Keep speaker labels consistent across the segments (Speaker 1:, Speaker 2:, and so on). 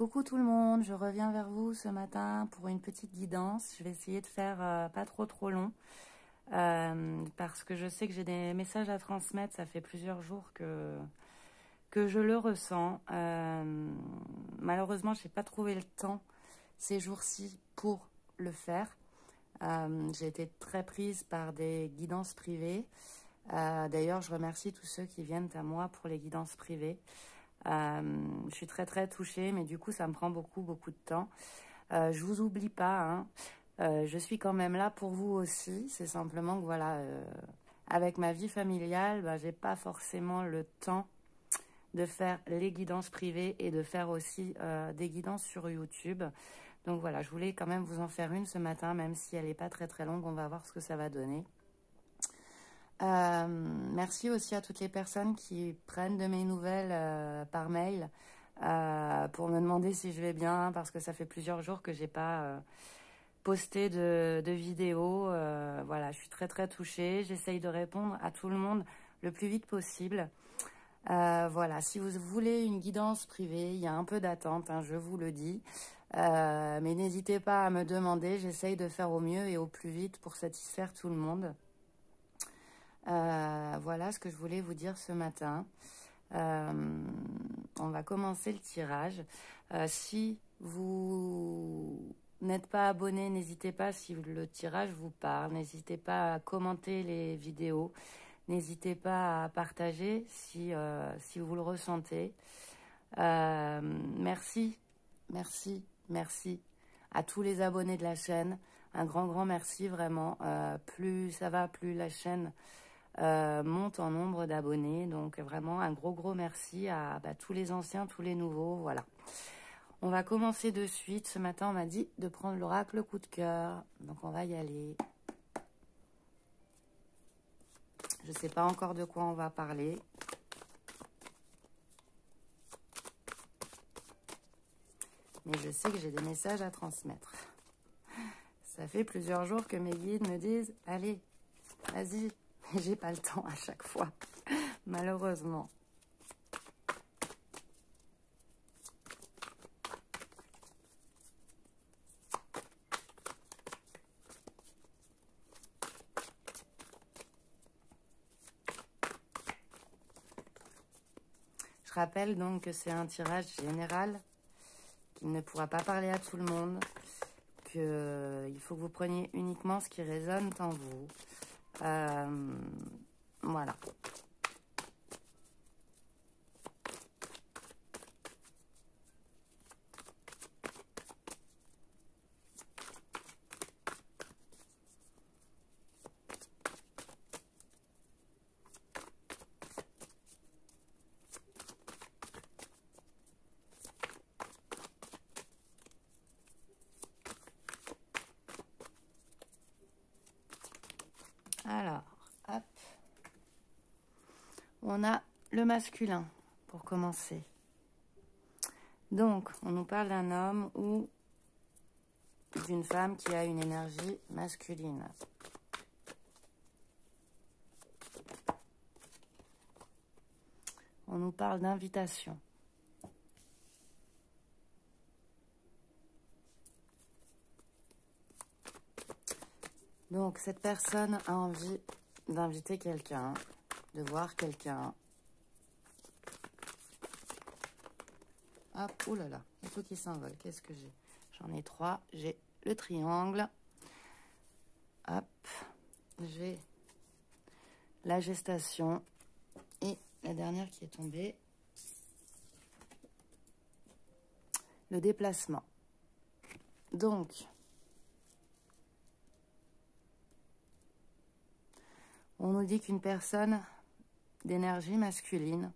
Speaker 1: Coucou tout le monde, je reviens vers vous ce matin pour une petite guidance. Je vais essayer de faire pas trop long parce que je sais que j'ai des messages à transmettre. Ça fait plusieurs jours que je le ressens. Malheureusement, je n'ai pas trouvé le temps ces jours-ci pour le faire. J'ai été très prise par des guidances privées. D'ailleurs, je remercie tous ceux qui viennent à moi pour les guidances privées. Je suis très touchée, mais du coup ça me prend beaucoup de temps. Je vous oublie pas, hein. Je suis quand même là pour vous aussi. C'est simplement que voilà, avec ma vie familiale, j'ai pas forcément le temps de faire les guidances privées et de faire aussi des guidances sur YouTube. Donc voilà, je voulais quand même vous en faire une ce matin, même si elle n'est pas très longue. On va voir ce que ça va donner. Merci aussi à toutes les personnes qui prennent de mes nouvelles par mail pour me demander si je vais bien, parce que ça fait plusieurs jours que j'ai pas posté de vidéo. Voilà, je suis très touchée. J'essaye de répondre à tout le monde le plus vite possible. Voilà, si vous voulez une guidance privée, il y a un peu d'attente, hein, je vous le dis. Mais n'hésitez pas à me demander. J'essaye de faire au mieux et au plus vite pour satisfaire tout le monde. Voilà ce que je voulais vous dire ce matin. On va commencer le tirage. Si vous n'êtes pas abonné, n'hésitez pas, si le tirage vous parle, n'hésitez pas à commenter les vidéos, n'hésitez pas à partager si vous le ressentez. Merci à tous les abonnés de la chaîne. Un grand merci vraiment. Plus ça va, plus la chaîne monte en nombre d'abonnés. Donc vraiment un gros merci à tous les anciens, tous les nouveaux. Voilà. On va commencer de suite. Ce matin, on m'a dit de prendre l'oracle coup de cœur. Donc on va y aller. Je ne sais pas encore de quoi on va parler. Mais je sais que j'ai des messages à transmettre. Ça fait plusieurs jours que mes guides me disent « Allez, vas-y ». Mais j'ai pas le temps à chaque fois, malheureusement. Je rappelle donc que c'est un tirage général, qu'il ne pourra pas parler à tout le monde, qu'il faut que vous preniez uniquement ce qui résonne en vous. Voilà. Alors, hop. On a le masculin, pour commencer. Donc, on nous parle d'un homme ou d'une femme qui a une énergie masculine. On nous parle d'invitation. Donc, cette personne a envie d'inviter quelqu'un, de voir quelqu'un. Hop, oulala, il y a tout qui s'envole. Qu'est-ce que j'ai? J'en ai 3. J'ai le triangle. Hop, j'ai la gestation. Et la dernière qui est tombée, le déplacement. Donc, on nous dit qu'une personne d'énergie masculine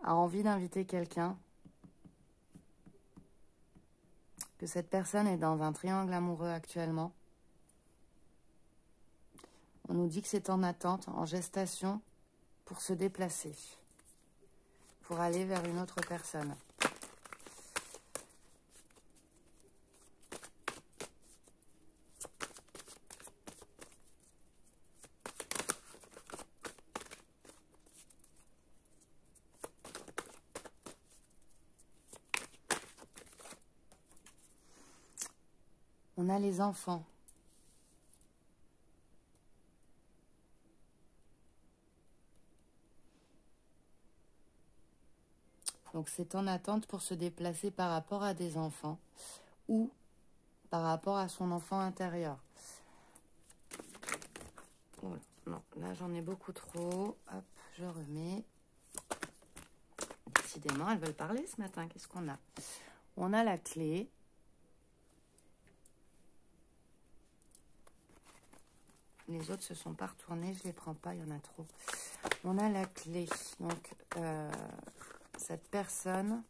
Speaker 1: a envie d'inviter quelqu'un, que cette personne est dans un triangle amoureux actuellement. On nous dit que c'est en attente, en gestation, pour se déplacer, pour aller vers une autre personne. On a les enfants. Donc c'est en attente pour se déplacer par rapport à des enfants ou par rapport à son enfant intérieur. Oh, non, là j'en ai beaucoup trop. Hop, je remets. Décidément, elles veulent parler ce matin. Qu'est-ce qu'on a? On a la clé. Les autres se sont pas retournés, je les prends pas, il y en a trop. On a la clé. Donc, cette personne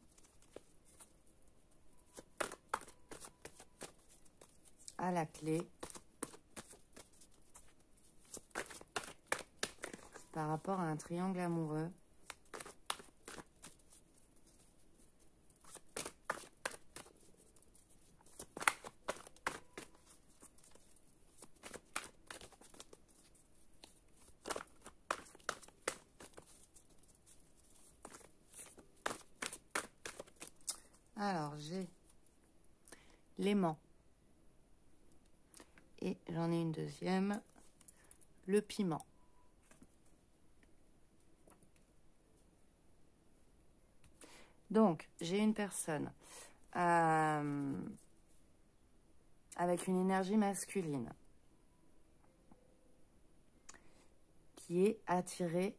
Speaker 1: a la clé par rapport à un triangle amoureux. Alors, j'ai l'aimant. Et j'en ai une deuxième, le piment. Donc, j'ai une personne avec une énergie masculine qui est attirée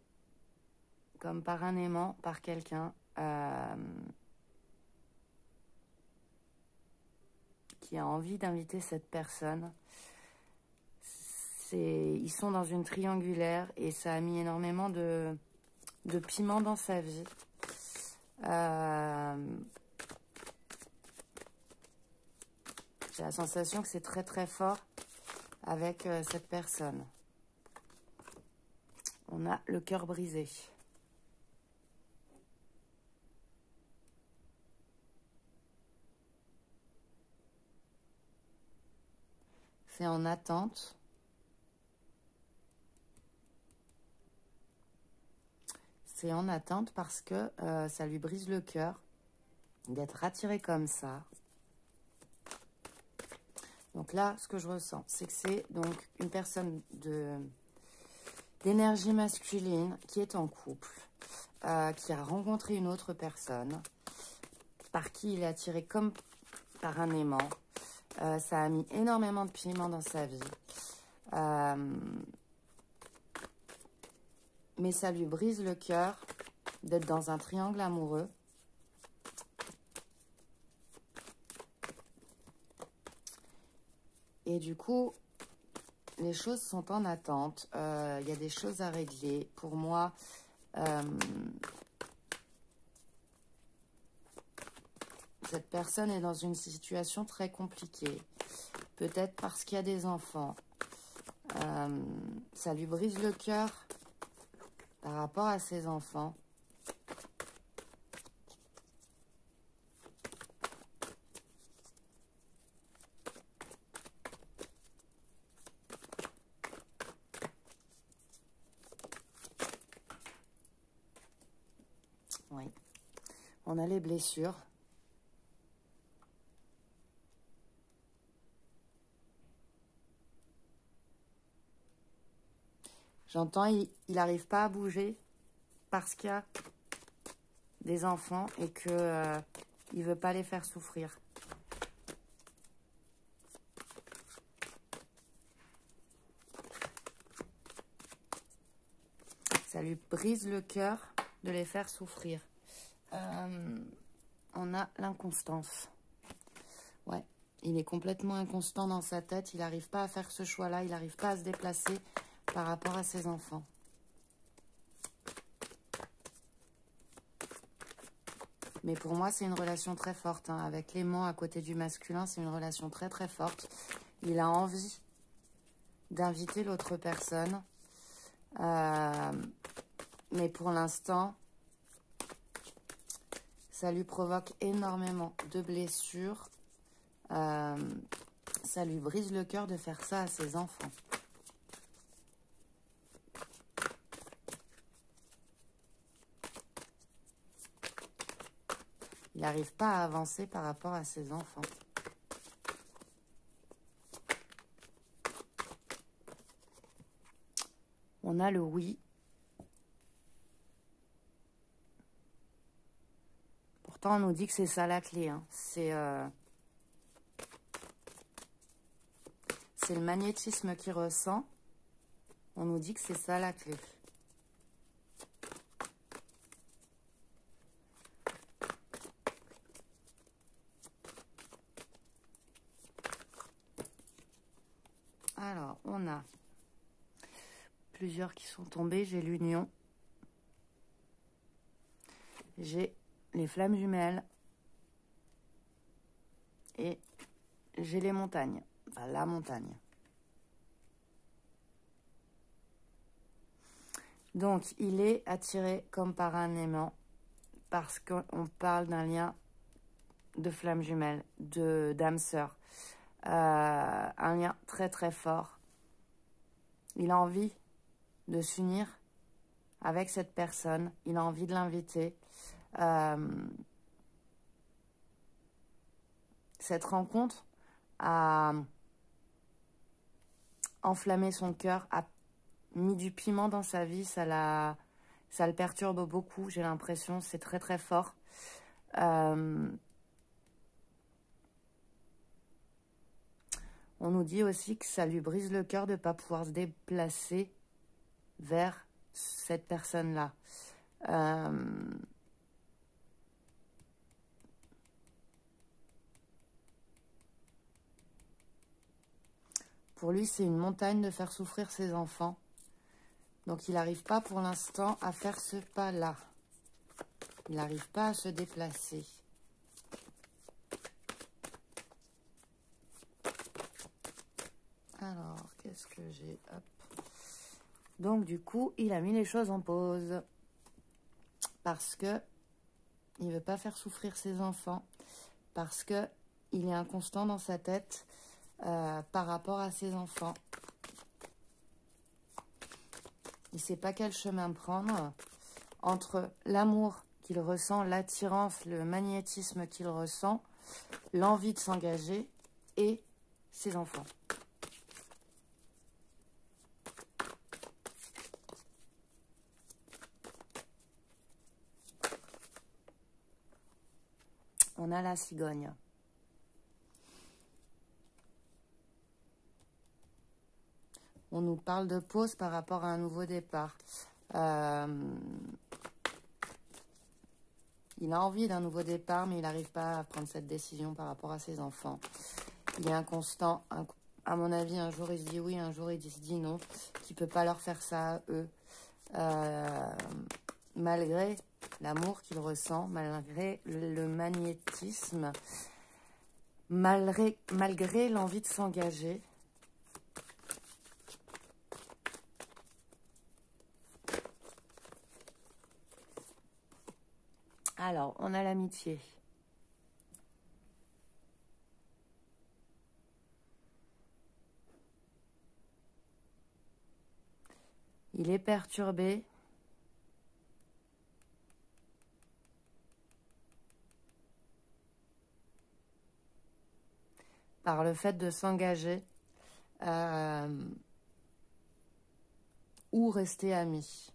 Speaker 1: comme par un aimant par quelqu'un qui a envie d'inviter cette personne. Ils sont dans une triangulaire et ça a mis énormément de piment dans sa vie. J'ai la sensation que c'est très très fort avec cette personne. On a le cœur brisé. C'est en attente. C'est en attente parce que ça lui brise le cœur d'être attiré comme ça. Donc là, ce que je ressens, c'est que c'est donc une personne d'énergie masculine qui est en couple, qui a rencontré une autre personne, par qui il est attiré comme par un aimant. Ça a mis énormément de piment dans sa vie. Mais ça lui brise le cœur d'être dans un triangle amoureux. Et du coup, les choses sont en attente. Il y a des choses à régler. Pour moi, cette personne est dans une situation très compliquée. Peut-être parce qu'il y a des enfants. Ça lui brise le cœur par rapport à ses enfants. Oui. On a les blessures. J'entends, il n'arrive pas à bouger parce qu'il y a des enfants et qu'il ne veut pas les faire souffrir. Ça lui brise le cœur de les faire souffrir. On a l'inconstance. Ouais, il est complètement inconstant dans sa tête. Il n'arrive pas à faire ce choix-là. Il n'arrive pas à se déplacer par rapport à ses enfants. Mais pour moi, c'est une relation très forte. Hein. Avec l'aimant à côté du masculin, c'est une relation très très forte. Il a envie d'inviter l'autre personne. Mais pour l'instant, ça lui provoque énormément de blessures. Ça lui brise le cœur de faire ça à ses enfants. Il n'arrive pas à avancer par rapport à ses enfants. On a le oui. Pourtant, on nous dit que c'est ça la clé. Hein. C'est le magnétisme qu'il ressent. On nous dit que c'est ça la clé. Alors, on a plusieurs qui sont tombés. J'ai l'union. J'ai les flammes jumelles. Et j'ai les montagnes. Enfin, la montagne. Donc, il est attiré comme par un aimant parce qu'on parle d'un lien de flammes jumelles, d'âme sœur. Un lien très très fort. Il a envie de s'unir avec cette personne. Il a envie de l'inviter. Cette rencontre a enflammé son cœur, a mis du piment dans sa vie. Ça le perturbe beaucoup, j'ai l'impression. C'est très très fort. On nous dit aussi que ça lui brise le cœur de ne pas pouvoir se déplacer vers cette personne-là. Pour lui, c'est une montagne de faire souffrir ses enfants. Donc, il n'arrive pas pour l'instant à faire ce pas-là. Il n'arrive pas à se déplacer. Alors, qu'est-ce que j'ai? Hop. Donc, du coup, il a mis les choses en pause. Parce que il ne veut pas faire souffrir ses enfants. Parce que il est inconstant dans sa tête par rapport à ses enfants. Il ne sait pas quel chemin prendre entre l'amour qu'il ressent, l'attirance, le magnétisme qu'il ressent, l'envie de s'engager et ses enfants. On a la cigogne. On nous parle de pause par rapport à un nouveau départ. Il a envie d'un nouveau départ, mais il n'arrive pas à prendre cette décision par rapport à ses enfants. Il est inconstant. À mon avis, un jour il se dit oui, un jour il se dit non. Qu'il ne peut pas leur faire ça à eux. Malgré l'amour qu'il ressent, malgré le magnétisme, malgré l'envie de s'engager. Alors, on a l'amitié. Il est perturbé. Par le fait de s'engager ou rester amis.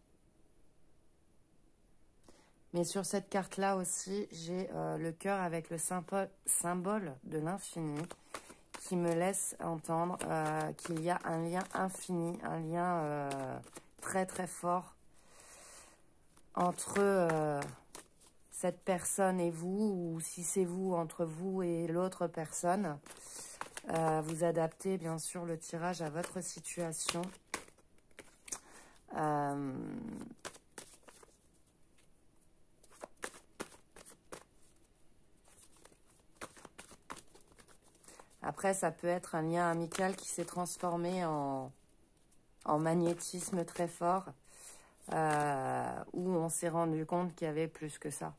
Speaker 1: Mais sur cette carte-là aussi, j'ai le cœur avec le symbole de l'infini qui me laisse entendre qu'il y a un lien infini, un lien très très fort entre cette personne et vous, ou si c'est vous, entre vous et l'autre personne. Vous adaptez bien sûr le tirage à votre situation. Après, ça peut être un lien amical qui s'est transformé en magnétisme très fort, où on s'est rendu compte qu'il y avait plus que ça.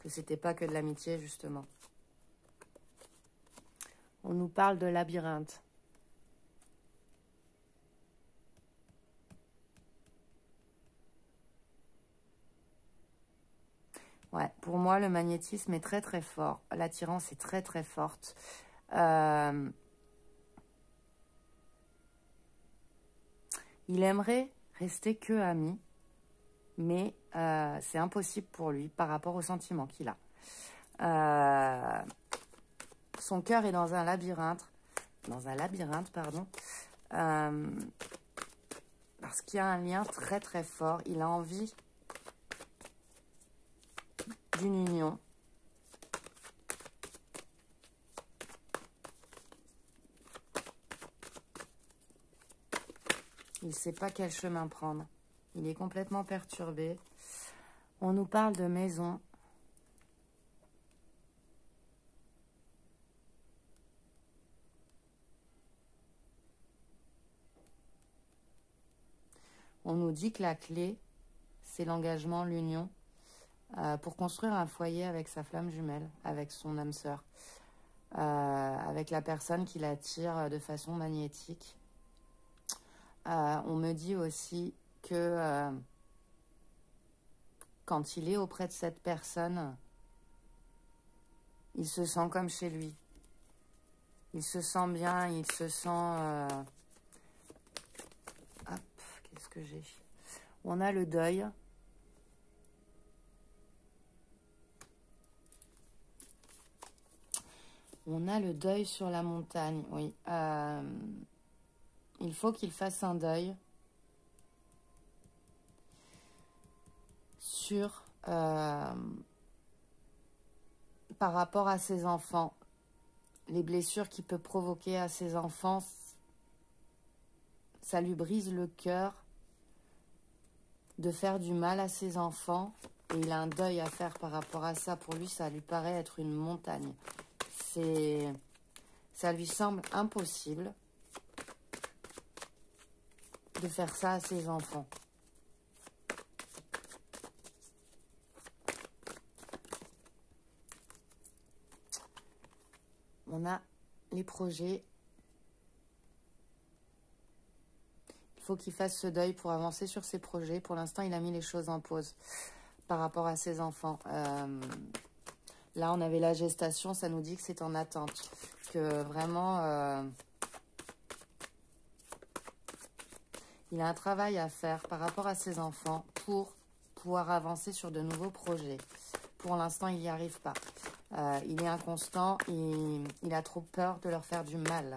Speaker 1: Que c'était pas que de l'amitié, justement. On nous parle de labyrinthe. Ouais, pour moi, le magnétisme est très très fort. L'attirance est très très forte. Il aimerait rester que ami, mais c'est impossible pour lui par rapport aux sentiments qu'il a. Son cœur est dans un labyrinthe, pardon, parce qu'il y a un lien très très fort. Il a envie d'une union. Il ne sait pas quel chemin prendre. Il est complètement perturbé. On nous parle de maison. On nous dit que la clé, c'est l'engagement, l'union, pour construire un foyer avec sa flamme jumelle, avec son âme sœur, avec la personne qui l'attire de façon magnétique. On me dit aussi que quand il est auprès de cette personne, il se sent comme chez lui. Il se sent bien, il se sent... Hop, qu'est-ce que j'ai? On a le deuil. On a le deuil sur la montagne, oui. Il faut qu'il fasse un deuil sur... par rapport à ses enfants. Les blessures qu'il peut provoquer à ses enfants, ça lui brise le cœur de faire du mal à ses enfants. Et il a un deuil à faire par rapport à ça. Pour lui, ça lui paraît être une montagne. Ça lui semble impossible de faire ça à ses enfants. On a les projets. Il faut qu'il fasse ce deuil pour avancer sur ses projets. Pour l'instant, il a mis les choses en pause par rapport à ses enfants. Là, on avait la gestation, ça nous dit que c'est en attente. Que vraiment, il a un travail à faire par rapport à ses enfants pour pouvoir avancer sur de nouveaux projets. Pour l'instant, il n'y arrive pas. Il est inconstant, il a trop peur de leur faire du mal.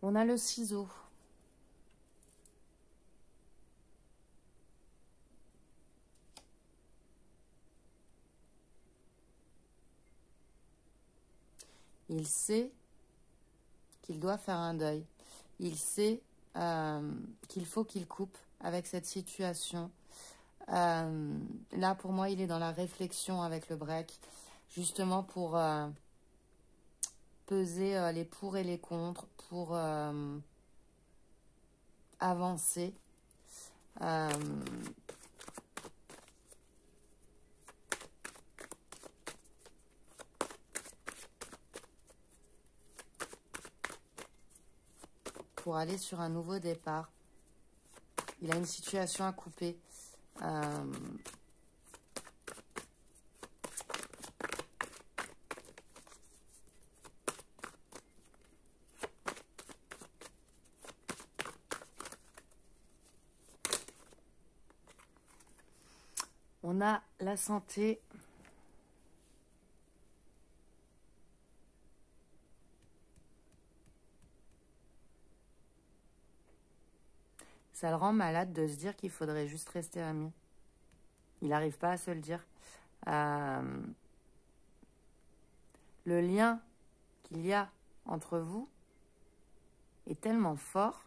Speaker 1: On a le ciseau. Il sait qu'il doit faire un deuil. Il sait qu'il faut qu'il coupe avec cette situation. Là, pour moi, il est dans la réflexion avec le break, justement pour peser les pour et les contre, pour avancer. Pour aller sur un nouveau départ. Il a une situation à couper. On a la santé. Ça le rend malade de se dire qu'il faudrait juste rester amis. Il n'arrive pas à se le dire. Le lien qu'il y a entre vous est tellement fort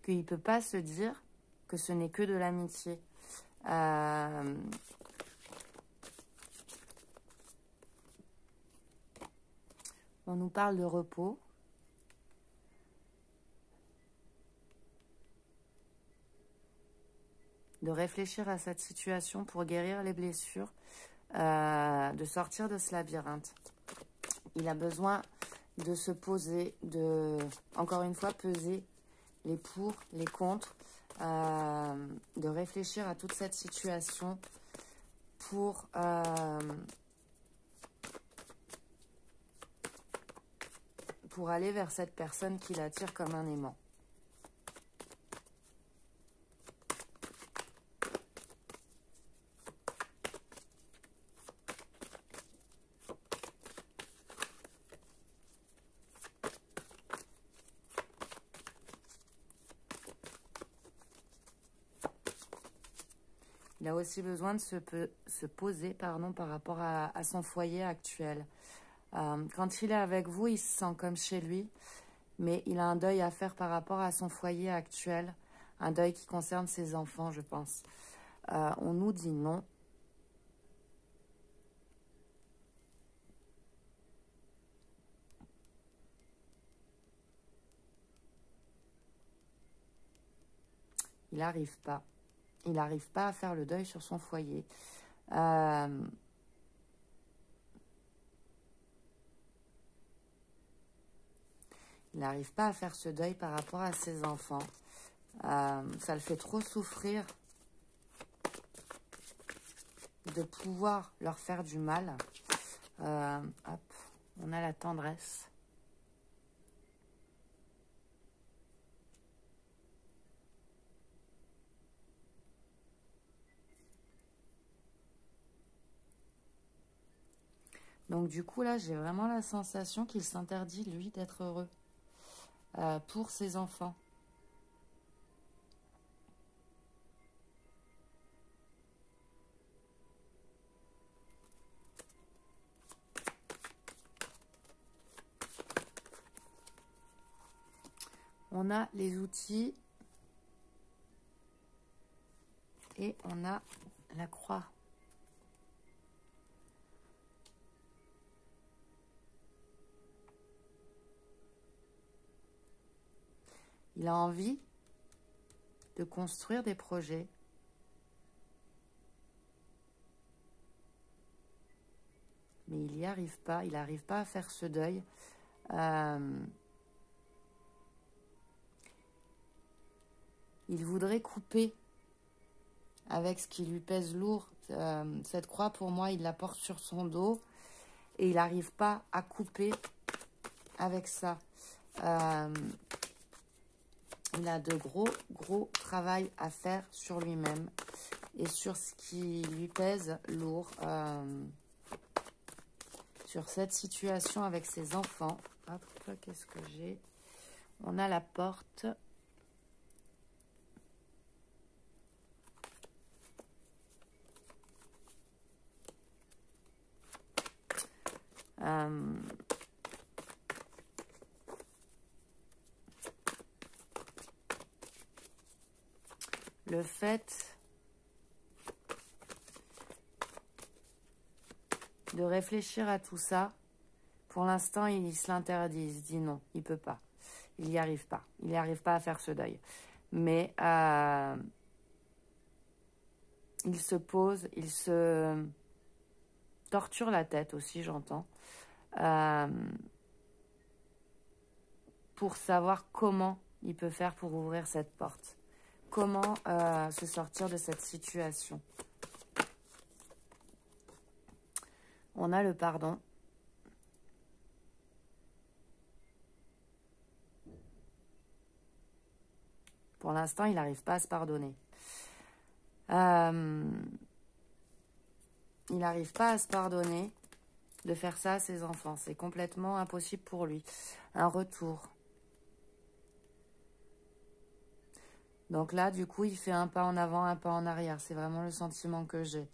Speaker 1: qu'il ne peut pas se dire que ce n'est que de l'amitié. On nous parle de repos. De réfléchir à cette situation pour guérir les blessures, de sortir de ce labyrinthe. il a besoin de se poser, de, encore une fois, peser les pour, les contre, de réfléchir à toute cette situation pour aller vers cette personne qui l'attire comme un aimant. Il a aussi besoin de se poser par rapport à son foyer actuel. Quand il est avec vous, il se sent comme chez lui, mais il a un deuil à faire par rapport à son foyer actuel, un deuil qui concerne ses enfants, je pense. On nous dit non. Il n'arrive pas. Il n'arrive pas à faire le deuil sur son foyer. Il n'arrive pas à faire ce deuil par rapport à ses enfants. Ça le fait trop souffrir de pouvoir leur faire du mal. Hop, on a la tendresse. Donc du coup, là, j'ai vraiment la sensation qu'il s'interdit, lui, d'être heureux pour ses enfants. On a les outils et on a la croix. Il a envie de construire des projets. Mais il n'y arrive pas. Il n'arrive pas à faire ce deuil. Il voudrait couper avec ce qui lui pèse lourd. Cette croix, pour moi, il la porte sur son dos. Et il n'arrive pas à couper avec ça. Il a de gros travail à faire sur lui-même et sur ce qui lui pèse lourd, sur cette situation avec ses enfants. Hop, qu'est-ce que j'ai? On a la porte. Le fait de réfléchir à tout ça, pour l'instant, il se l'interdit. Il se dit non, il ne peut pas. Il n'y arrive pas. Il n'y arrive pas à faire ce deuil. Mais il se pose, il se torture la tête aussi, j'entends, pour savoir comment il peut faire pour ouvrir cette porte. Comment se sortir de cette situation. On a le pardon. Pour l'instant, il n'arrive pas à se pardonner. Il n'arrive pas à se pardonner de faire ça à ses enfants. C'est complètement impossible pour lui. Un retour. Donc là, du coup, il fait un pas en avant, un pas en arrière. C'est vraiment le sentiment que j'ai.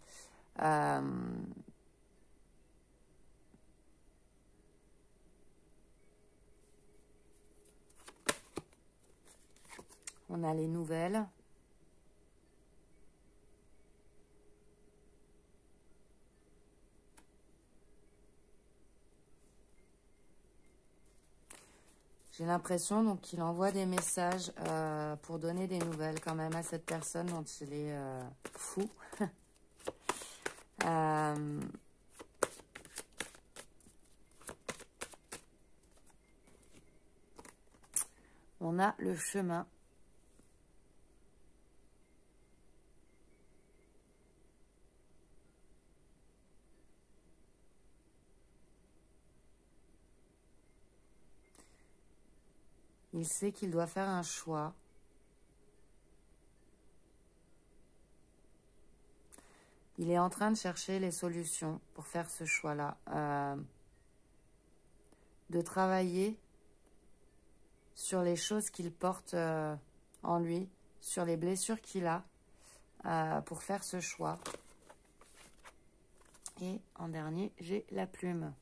Speaker 1: On a les nouvelles. J'ai l'impression donc qu'il envoie des messages pour donner des nouvelles quand même à cette personne dont il est fou. On a le chemin. Il sait qu'il doit faire un choix. Il est en train de chercher les solutions pour faire ce choix-là. De travailler sur les choses qu'il porte en lui, sur les blessures qu'il a, pour faire ce choix. Et en dernier, j'ai la plume.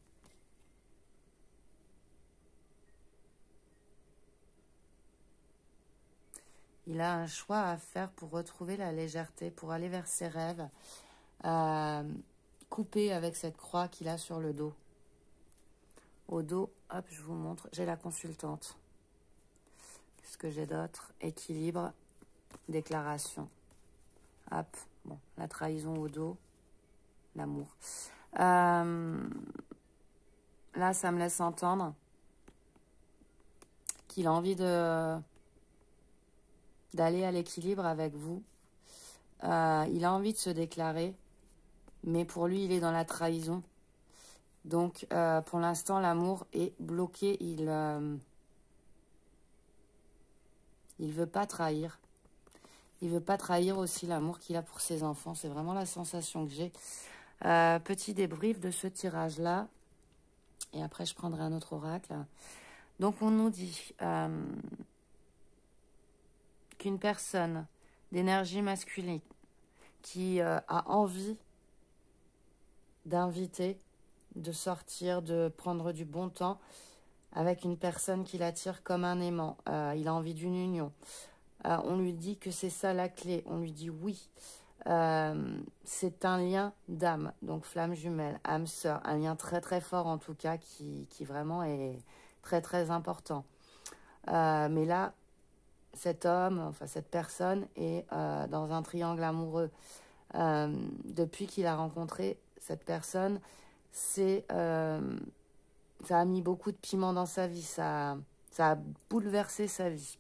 Speaker 1: Il a un choix à faire pour retrouver la légèreté, pour aller vers ses rêves, couper avec cette croix qu'il a sur le dos. Au dos, hop, je vous montre, j'ai la consultante. Qu'est-ce que j'ai d'autre? Équilibre, déclaration. Hop, bon, la trahison au dos, l'amour. Là, ça me laisse entendre qu'il a envie d'aller à l'équilibre avec vous. Il a envie de se déclarer, mais pour lui, il est dans la trahison. Donc, pour l'instant, l'amour est bloqué. Il veut pas trahir. Il veut pas trahir aussi l'amour qu'il a pour ses enfants. C'est vraiment la sensation que j'ai. Petit débrief de ce tirage-là. Et après, je prendrai un autre oracle. Donc, on nous dit qu'une personne d'énergie masculine qui a envie d'inviter, de sortir, de prendre du bon temps avec une personne qui l'attire comme un aimant. Il a envie d'une union. On lui dit que c'est ça la clé. On lui dit oui. C'est un lien d'âme, donc flamme jumelle, âme sœur, un lien très très fort en tout cas qui vraiment est très très important. Mais là, cet homme, enfin cette personne est dans un triangle amoureux. Depuis qu'il a rencontré cette personne, ça a mis beaucoup de piment dans sa vie, ça a bouleversé sa vie.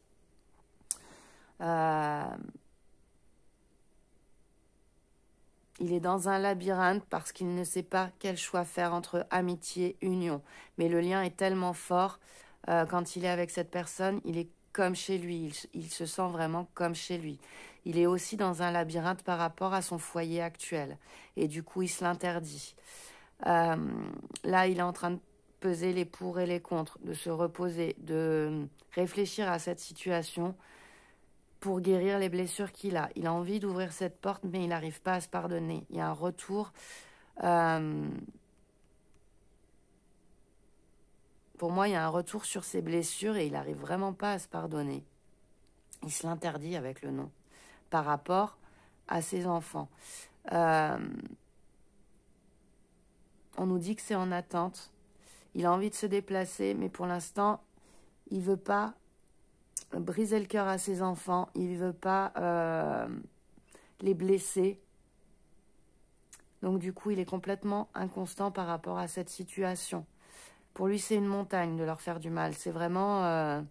Speaker 1: Il est dans un labyrinthe parce qu'il ne sait pas quel choix faire entre amitié, union. Mais le lien est tellement fort, quand il est avec cette personne, il est comme chez lui, il se sent vraiment comme chez lui. Il est aussi dans un labyrinthe par rapport à son foyer actuel. Et du coup, il se l'interdit. Là, il est en train de peser les pour et les contre, de se reposer, de réfléchir à cette situation pour guérir les blessures qu'il a. Il a envie d'ouvrir cette porte, mais il n'arrive pas à se pardonner. Il y a un retour. Pour moi, il y a un retour sur ses blessures et il n'arrive vraiment pas à se pardonner. Il se l'interdit avec le nom par rapport à ses enfants. On nous dit que c'est en attente. Il a envie de se déplacer, mais pour l'instant, il ne veut pas briser le cœur à ses enfants. Il ne veut pas les blesser. Donc du coup, il est complètement inconstant par rapport à cette situation. Pour lui, c'est une montagne de leur faire du mal. C'est vraiment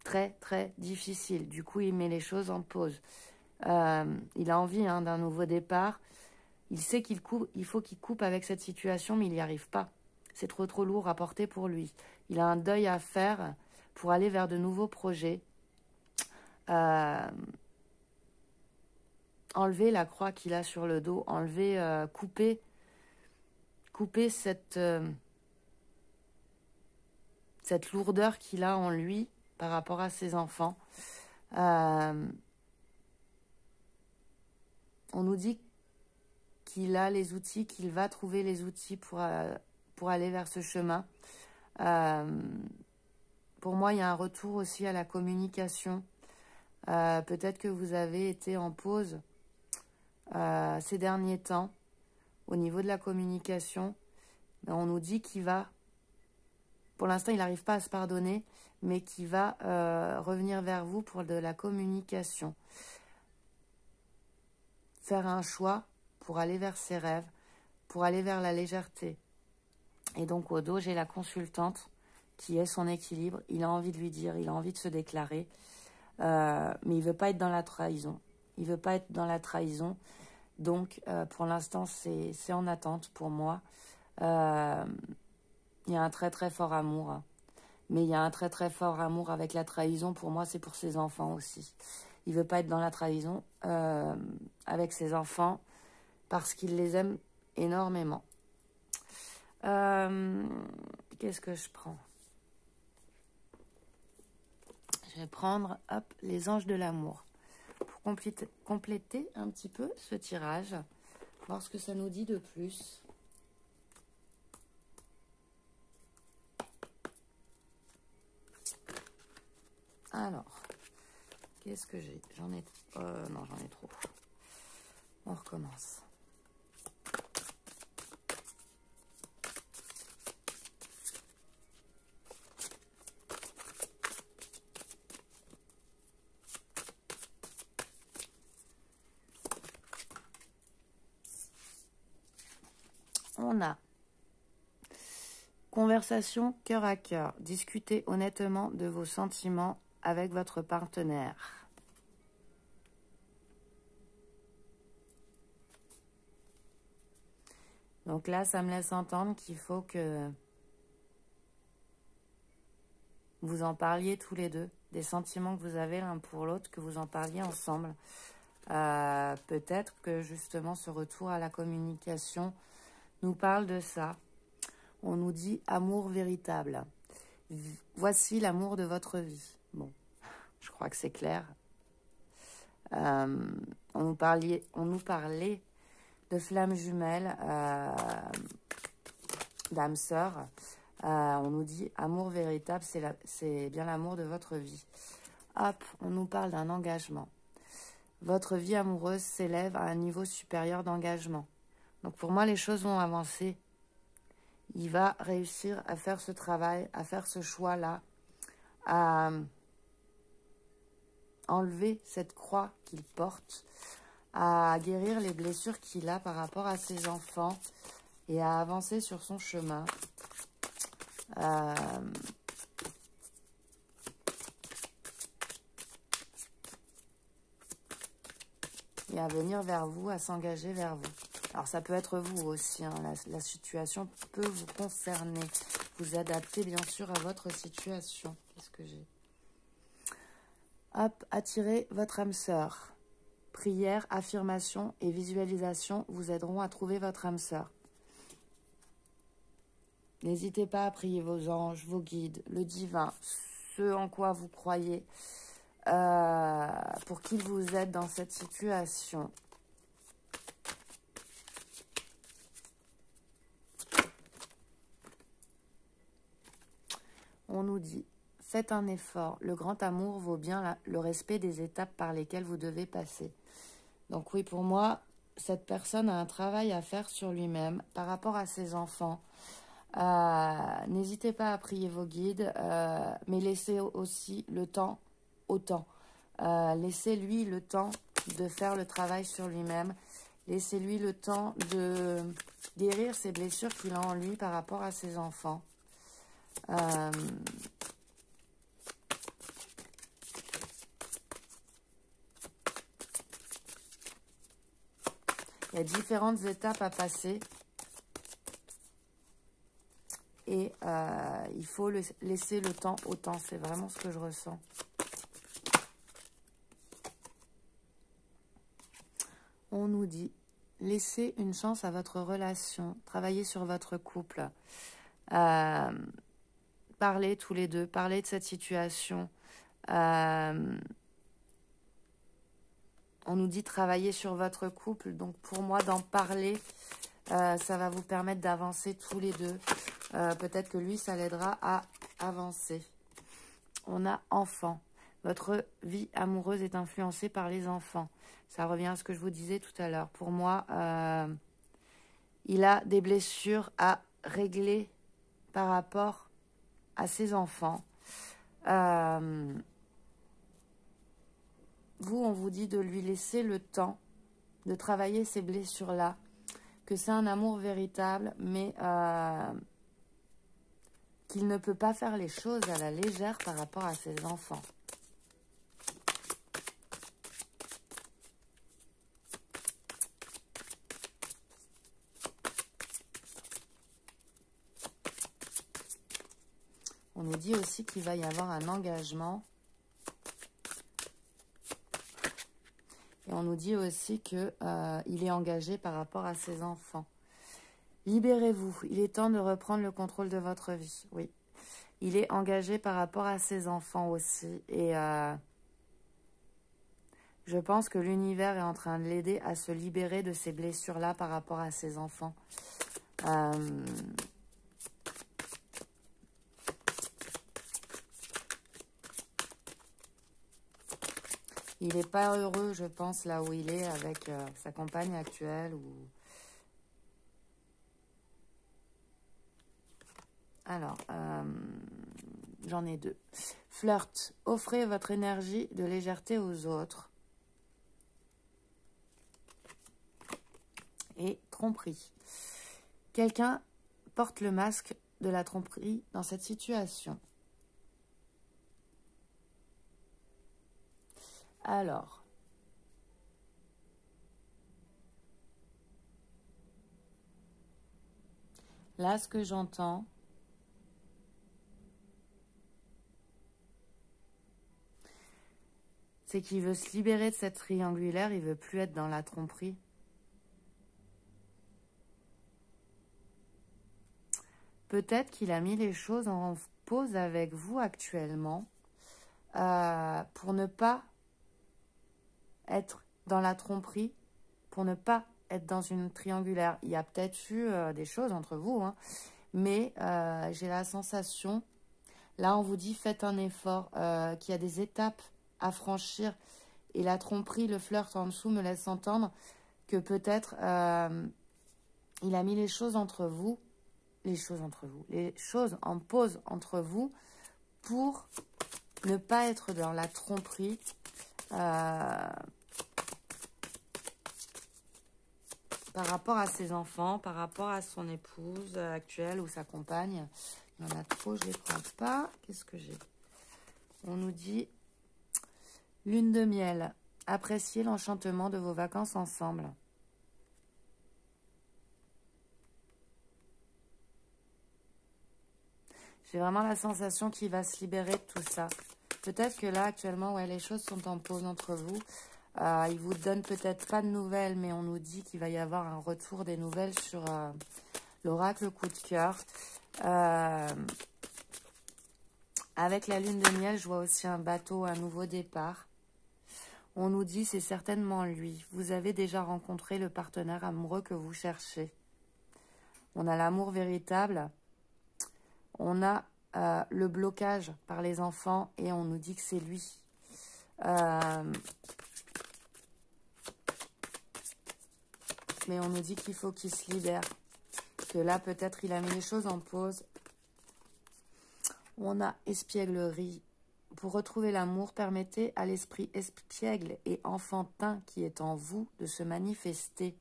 Speaker 1: très, très difficile. Du coup, il met les choses en pause. Il a envie d'un nouveau départ. Il sait il faut qu'il coupe avec cette situation, mais il n'y arrive pas. C'est trop lourd à porter pour lui. Il a un deuil à faire pour aller vers de nouveaux projets. Enlever la croix qu'il a sur le dos, couper cette lourdeur qu'il a en lui par rapport à ses enfants. On nous dit qu'il a les outils, qu'il va trouver les outils pour aller vers ce chemin. Pour moi, il y a un retour aussi à la communication. Peut-être que vous avez été en pause ces derniers temps au niveau de la communication. On nous dit qu'il va, pour l'instant, il n'arrive pas à se pardonner, mais qu'il va revenir vers vous pour de la communication. Faire un choix pour aller vers ses rêves, pour aller vers la légèreté. Et donc au dos, j'ai la consultante qui ait son équilibre. Il a envie de lui dire, il a envie de se déclarer. Mais il ne veut pas être dans la trahison. Il ne veut pas être dans la trahison. Donc, pour l'instant, c'est en attente pour moi. Il y a un très très fort amour. Hein. Mais il y a un très très fort amour avec la trahison. Pour moi, c'est pour ses enfants aussi. Il ne veut pas être dans la trahison avec ses enfants parce qu'il les aime énormément. Qu'est-ce que je prends? Je vais prendre les anges de l'amour pour compléter un petit peu ce tirage, voir ce que ça nous dit de plus. Alors, qu'est-ce que j'ai? Non, j'en ai trop. On recommence. On a conversation cœur à cœur. Discutez honnêtement de vos sentiments avec votre partenaire. Donc là, ça me laisse entendre qu'il faut que vous en parliez tous les deux, des sentiments que vous avez l'un pour l'autre, que vous en parliez ensemble. Peut-être que justement ce retour à la communication nous parle de ça. On nous dit amour véritable. Voici l'amour de votre vie. Bon, je crois que c'est clair. On nous parlait de flammes jumelles, d'âme sœur. On nous dit amour véritable, c'est bien l'amour de votre vie. Hop, on nous parle d'un engagement. Votre vie amoureuse s'élève à un niveau supérieur d'engagement. Donc pour moi, les choses vont avancer. Il va réussir à faire ce travail, à faire ce choix-là, à enlever cette croix qu'il porte, à guérir les blessures qu'il a par rapport à ses enfants et à avancer sur son chemin. Et à venir vers vous, à s'engager vers vous. Alors ça peut être vous aussi, hein. La situation peut vous concerner. Vous adaptez bien sûr à votre situation. Qu'est-ce que j'ai? Hop, attirez votre âme sœur. Prière, affirmation et visualisation vous aideront à trouver votre âme sœur. N'hésitez pas à prier vos anges, vos guides, le divin, ce en quoi vous croyez, pour qu'ils vous aident dans cette situation. On nous dit, faites un effort. Le grand amour vaut bien le respect des étapes par lesquelles vous devez passer. Donc oui, pour moi, cette personne a un travail à faire sur lui-même par rapport à ses enfants. N'hésitez pas à prier vos guides, mais laissez aussi le temps au temps. Laissez-lui le temps de faire le travail sur lui-même. Laissez-lui le temps de guérir ses blessures qu'il a en lui par rapport à ses enfants. Il y a différentes étapes à passer. Et il faut laisser le temps au temps. C'est vraiment ce que je ressens. On nous dit, laissez une chance à votre relation. Travaillez sur votre couple. Parlez tous les deux. Parlez de cette situation. On nous dit travailler sur votre couple. Donc pour moi, d'en parler, ça va vous permettre d'avancer tous les deux. Peut-être que lui, ça l'aidera à avancer. On a enfant. Votre vie amoureuse est influencée par les enfants. Ça revient à ce que je vous disais tout à l'heure. Pour moi, il a des blessures à régler par rapport à ses enfants. Vous, on vous dit de lui laisser le temps de travailler ces blessures-là, que c'est un amour véritable, mais qu'il ne peut pas faire les choses à la légère par rapport à ses enfants. On nous dit aussi qu'il va y avoir un engagement. Et on nous dit aussi qu'il est engagé par rapport à ses enfants. Libérez-vous. Il est temps de reprendre le contrôle de votre vie. Oui. Il est engagé par rapport à ses enfants aussi. Et je pense que l'univers est en train de l'aider à se libérer de ces blessures-là par rapport à ses enfants. Il n'est pas heureux, je pense, là où il est avec sa compagne actuelle. Alors, j'en ai deux. Flirt. Offrez votre énergie de légèreté aux autres. Et tromperie. Quelqu'un porte le masque de la tromperie dans cette situation. Alors, là, ce que j'entends, c'est qu'il veut se libérer de cette triangulaire, il veut plus être dans la tromperie. Peut-être qu'il a mis les choses en pause avec vous actuellement pour ne pas être dans la tromperie, pour ne pas être dans une triangulaire. Il y a peut-être eu des choses entre vous, hein, mais j'ai la sensation, là on vous dit faites un effort, qu'il y a des étapes à franchir, et la tromperie, le flirt en dessous me laisse entendre que peut-être il a mis les choses entre vous, les choses en pause entre vous pour ne pas être dans la tromperie. Par rapport à ses enfants, par rapport à son épouse actuelle ou sa compagne. Il y en a trop, je ne les prends pas. Qu'est-ce que j'ai? On nous dit lune de miel. Appréciez l'enchantement de vos vacances ensemble. J'ai vraiment la sensation qu'il va se libérer de tout ça. Peut-être que là, actuellement, ouais, les choses sont en pause entre vous. Il vous donne peut-être pas de nouvelles, mais on nous dit qu'il va y avoir un retour des nouvelles sur l'oracle coup de cœur. Avec la lune de miel, je vois aussi un bateau, un nouveau départ. On nous dit c'est certainement lui. Vous avez déjà rencontré le partenaire amoureux que vous cherchez. On a l'amour véritable. On a le blocage par les enfants et on nous dit que c'est lui. Mais on nous dit qu'il faut qu'il se libère. Que là, peut-être, il a mis les choses en pause. On a espièglerie. Pour retrouver l'amour, permettez à l'esprit espiègle et enfantin qui est en vous de se manifester.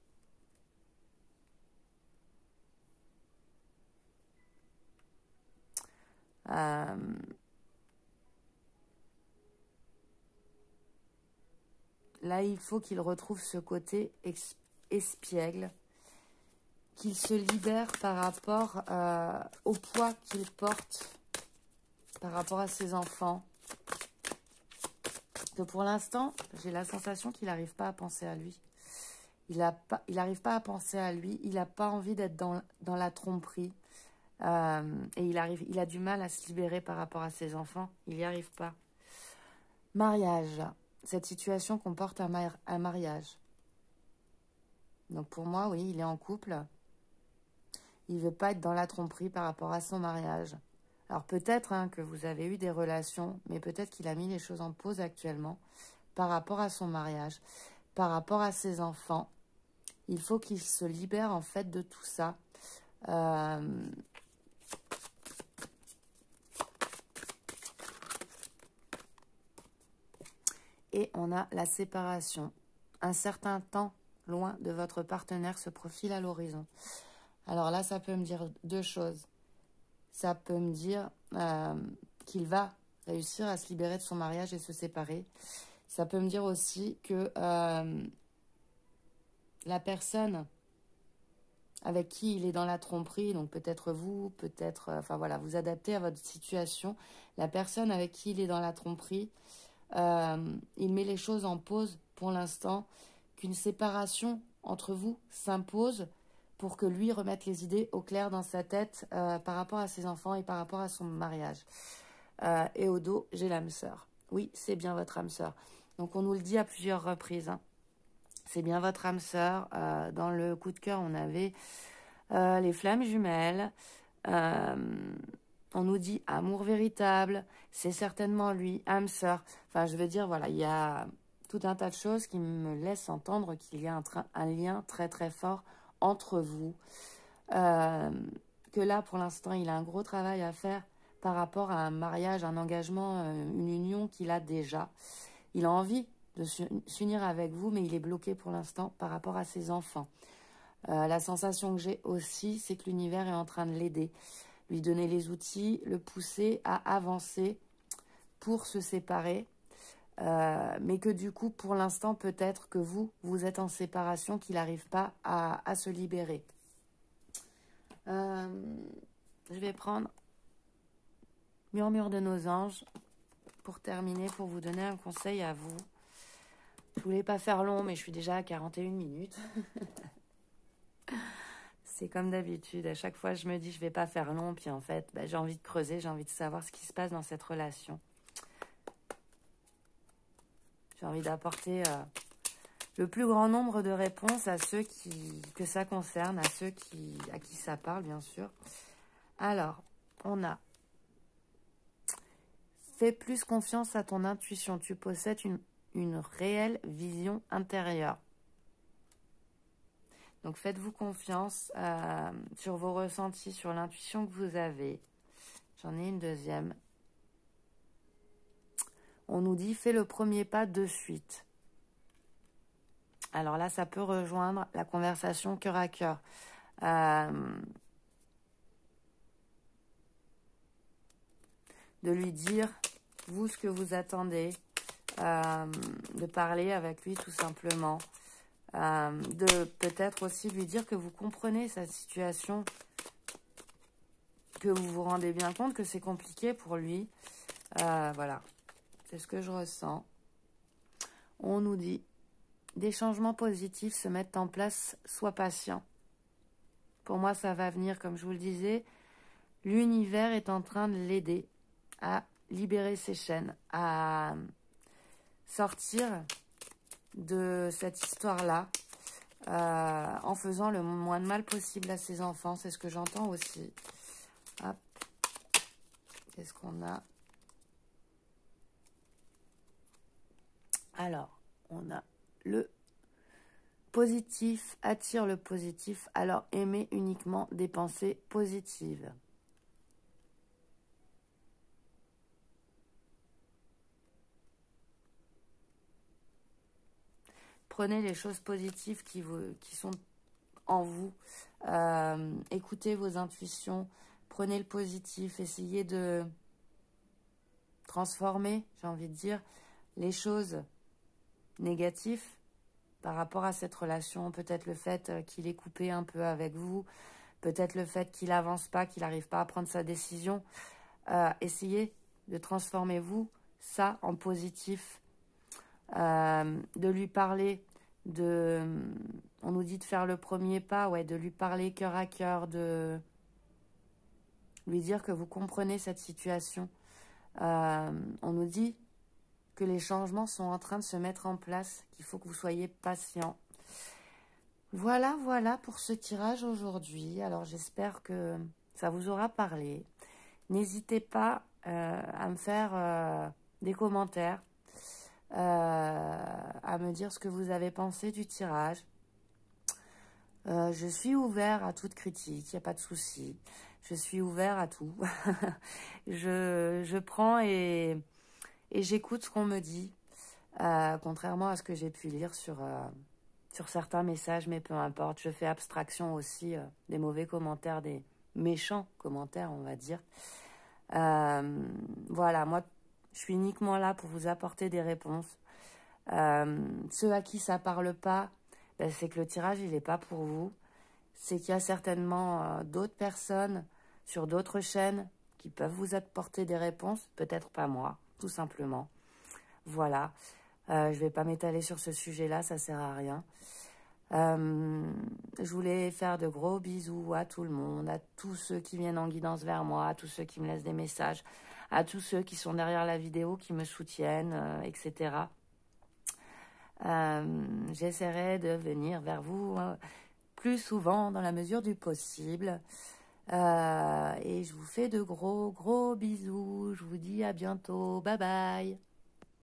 Speaker 1: Là, il faut qu'il retrouve ce côté espiègle, qu'il se libère par rapport au poids qu'il porte par rapport à ses enfants. Que pour l'instant, j'ai la sensation qu'il n'arrive pas à penser à lui. Il n'arrive pas à penser à lui. Il n'a pas envie d'être dans la tromperie. Et il a du mal à se libérer par rapport à ses enfants. Il n'y arrive pas. Mariage. Cette situation comporte un mariage. Donc pour moi, oui, il est en couple. Il ne veut pas être dans la tromperie par rapport à son mariage. Alors peut-être que vous avez eu des relations, mais peut-être qu'il a mis les choses en pause actuellement par rapport à son mariage, par rapport à ses enfants. Il faut qu'il se libère en fait de tout ça. Et on a la séparation. Un certain temps loin de votre partenaire se profile à l'horizon. Alors là, ça peut me dire deux choses. ça peut me dire qu'il va réussir à se libérer de son mariage et se séparer. Ça peut me dire aussi que la personne avec qui il est dans la tromperie, donc peut-être vous, peut-être, enfin voilà, vous adaptez à votre situation. La personne avec qui il est dans la tromperie, il met les choses en pause pour l'instant, qu'une séparation entre vous s'impose pour que lui remette les idées au clair dans sa tête par rapport à ses enfants et par rapport à son mariage. Et au dos, j'ai l'âme sœur. Oui, c'est bien votre âme sœur. Donc on nous le dit à plusieurs reprises, hein. C'est bien votre âme sœur. Dans le coup de cœur, on avait les flammes jumelles. On nous dit amour véritable. C'est certainement lui, âme sœur. Enfin, je veux dire, voilà, il y a tout un tas de choses qui me laissent entendre qu'il y a un lien très très fort entre vous. Que là, pour l'instant, il a un gros travail à faire par rapport à un mariage, un engagement, une union qu'il a déjà. Il a envie de s'unir avec vous, mais il est bloqué pour l'instant par rapport à ses enfants. La sensation que j'ai aussi, c'est que l'univers est en train de l'aider, lui donner les outils, le pousser à avancer pour se séparer. Mais que du coup, pour l'instant, peut-être que vous êtes en séparation, qu'il n'arrive pas à se libérer. Je vais prendre Murmure de nos anges pour terminer, pour vous donner un conseil à vous. Je voulais pas faire long, mais je suis déjà à 41 minutes. C'est comme d'habitude, à chaque fois je me dis je vais pas faire long, puis en fait j'ai envie de creuser, j'ai envie de savoir ce qui se passe dans cette relation. J'ai envie d'apporter le plus grand nombre de réponses à ceux que ça concerne, à ceux à qui ça parle bien sûr. Alors, on a fais plus confiance à ton intuition, tu possèdes une réelle vision intérieure. Donc faites-vous confiance sur vos ressentis, sur l'intuition que vous avez. J'en ai une deuxième. On nous dit fais le premier pas de suite. Alors là, ça peut rejoindre la conversation cœur à cœur. De lui dire, vous, ce que vous attendez, de parler avec lui tout simplement. De peut-être aussi lui dire que vous comprenez sa situation, que vous vous rendez bien compte que c'est compliqué pour lui. Voilà, c'est ce que je ressens. On nous dit, des changements positifs se mettent en place, sois patient. Pour moi, ça va venir, comme je vous le disais. L'univers est en train de l'aider à libérer ses chaînes, à sortir de cette histoire-là en faisant le moins de mal possible à ses enfants. C'est ce que j'entends aussi. Hop. Qu'est-ce qu'on a? Alors, on a le positif, attire le positif, alors aimez uniquement des pensées positives. Prenez les choses positives qui sont en vous. Écoutez vos intuitions. Prenez le positif. Essayez de transformer, j'ai envie de dire, les choses négatives par rapport à cette relation. Peut-être le fait qu'il est coupé un peu avec vous. Peut-être le fait qu'il n'avance pas, qu'il n'arrive pas à prendre sa décision. Essayez de transformer vous, ça, en positif. De lui parler, on nous dit de faire le premier pas, ouais, de lui parler cœur à cœur, de lui dire que vous comprenez cette situation. On nous dit que les changements sont en train de se mettre en place, qu'il faut que vous soyez patient. Voilà pour ce tirage aujourd'hui. Alors j'espère que ça vous aura parlé. N'hésitez pas à me faire des commentaires, à me dire ce que vous avez pensé du tirage. Je suis ouvert à toute critique, il n'y a pas de souci. Je suis ouvert à tout. je prends et j'écoute ce qu'on me dit, contrairement à ce que j'ai pu lire sur certains messages, mais peu importe. Je fais abstraction aussi des mauvais commentaires méchants commentaires, on va dire. Voilà, moi, je suis uniquement là pour vous apporter des réponses. Ceux à qui ça parle pas, ben, c'est que le tirage, il n'est pas pour vous. C'est qu'il y a certainement d'autres personnes sur d'autres chaînes qui peuvent vous apporter des réponses, peut-être pas moi, tout simplement. Voilà, je vais pas m'étaler sur ce sujet-là, ça sert à rien. Je voulais faire de gros bisous à tout le monde, à tous ceux qui viennent en guidance vers moi, à tous ceux qui me laissent des messages, à tous ceux qui sont derrière la vidéo, qui me soutiennent, etc. J'essaierai de venir vers vous plus souvent dans la mesure du possible. Et je vous fais de gros bisous. Je vous dis à bientôt. Bye bye.